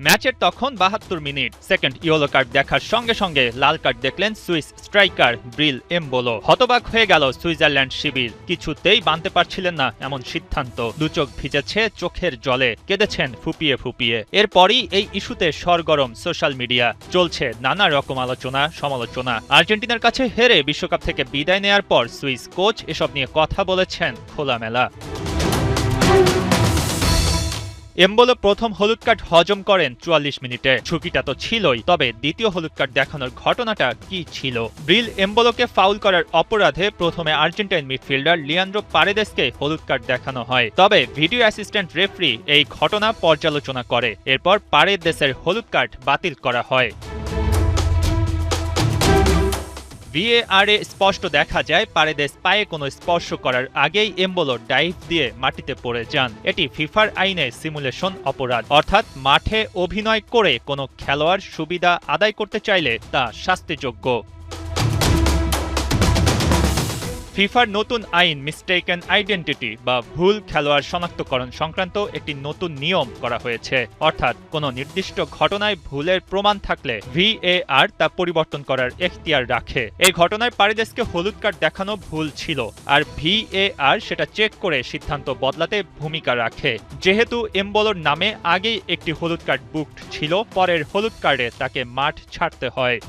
ম্যাচের তখন ৭২ minute. Second yellow card দেখার সঙ্গে সঙ্গে লাল কার্ড দেখলেন সুইস স্ট্রাইকার ব্রিল এমবোলো। হতবাক হয়ে গেল সুইজারল্যান্ড শিবির। কিছুতেই মানতে পারছিলেন না এমন সিদ্ধান্ত। দুচোখ ভিজেছে চোখের জলে, কেঁদেছেন ফুপিয়ে ফুপিয়ে। এরপরই এই ইস্যুতে সরগরম সোশ্যাল মিডিয়া। চলছে নানা রকম আলোচনা সমালোচনা। আর্জেন্টিনার কাছে হেরে বিশ্বকাপ থেকে বিদায় নেয়ার পর সুইস কোচ এসব নিয়ে কথা বলেছেন খোলামেলা। এমবোলো প্রথম হলুদ কার্ড হজম করেন ৪৪ মিনিটে। ঝুঁকিটা তো ছিলই, তবে দ্বিতীয় হলুদ কার্ড দেখানোর ঘটনাটা কি ছিল? ব্রিল এমবোলোকে ফাউল করার অপরাধে প্রথমে আর্জেন্টাইন মিডফিল্ডার লিয়ান্দ্রো পারেদেসকে হলুদ কার্ড দেখানো হয়। তবে ভিডিও অ্যাসিস্ট্যান্ট রেফারি এই ঘটনা পর্যালোচনা করে। এরপর পারেদেসের হলুদ কার্ড বাতিল করা হয়। ভিএআরে স্পষ্ট দেখা যায় পারেদেস পায়ে কোনো স্পর্শ করার আগেই এমবোলো ডাইভ দিয়ে মাটিতে পড়ে যান। এটি ফিফার আইনে সিমুলেশন অপরাধ, অর্থাৎ মাঠে অভিনয় করে কোনো খেলোয়াড় সুবিধা আদায় করতে চাইলে তা শাস্তিযোগ্য। ফিফার নতুন আইন মিস্টেকেন আইডেন্টিটি বা ভুল খেলোয়াড় শনাক্তকরণ সংক্রান্ত একটি নতুন নিয়ম করা হয়েছে। অর্থাৎ কোনো নির্দিষ্ট ঘটনায় ভুলের প্রমাণ থাকলে ভিএআর তা পরিবর্তন করার এখতিয়ার রাখে। এই ঘটনায় পারেদেসকে হলুদ কার্ড দেখানো ভুল ছিল, আর ভিএআর সেটা চেক করে সিদ্ধান্ত বদলাতে ভূমিকা রাখে। যেহেতু এমবোলোর নামে আগেই একটি হলুদ কার্ড বুকড ছিল, পরের হলুদ কার্ডে তাকে মাঠ ছাড়তে হয়।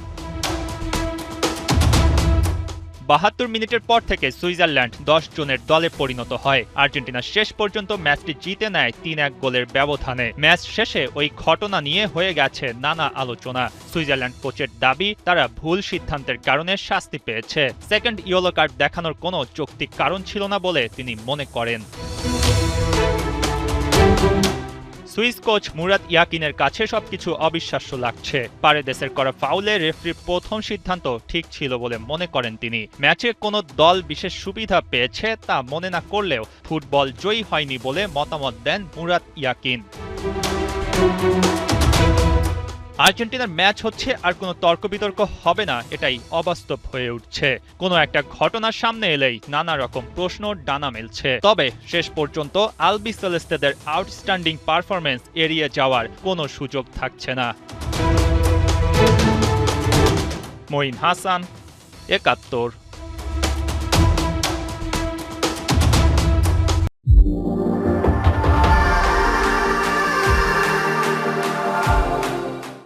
৭২ মিনিটের পর থেকে সুইজারল্যান্ড ১০ জনের দলে পরিণত হয়। আর্জেন্টিনা শেষ পর্যন্ত ম্যাচটি জিতে নেয় ৩-১ গোলের ব্যবধানে। ম্যাচ শেষে ওই ঘটনা নিয়ে হয়ে গেছে নানা আলোচনা। সুইজারল্যান্ড কোচের দাবি, তারা ভুল সিদ্ধান্তের কারণে শাস্তি পেয়েছে। সেকেন্ড ইয়েলো কার্ড দেখানোর কোনো যৌক্তিক কারণ ছিল না বলে তিনি মনে করেন। সুইস কোচ মুরাত ইয়াকিনের কাছে সবকিছু অবিশ্বাস্য লাগছে। পারেদেসের করা ফাউলে রেফারির প্রথম সিদ্ধান্ত ঠিক ছিল বলে মনে করেন তিনি। ম্যাচে কোনো দল বিশেষ সুবিধা পেয়েছে তা মনে না করলেও ফুটবল জয়ী হয়নি বলে মতামত দেন মুরাত ইয়াকিন। আর্জেন্টিনার ম্যাচ হচ্ছে আর কোনো তর্ক বিতর্ক হবে না, এটাই অবাস্তব হয়ে উঠছে। কোনো একটা ঘটনার সামনে এলেই নানা রকম প্রশ্ন ডানা মেলছে। তবে শেষ পর্যন্ত আলবিসেলেস্তেদের আউটস্ট্যান্ডিং পারফরম্যান্স এড়িয়ে যাওয়ার কোনো সুযোগ থাকছে না। মঈন হাসান, ৭১।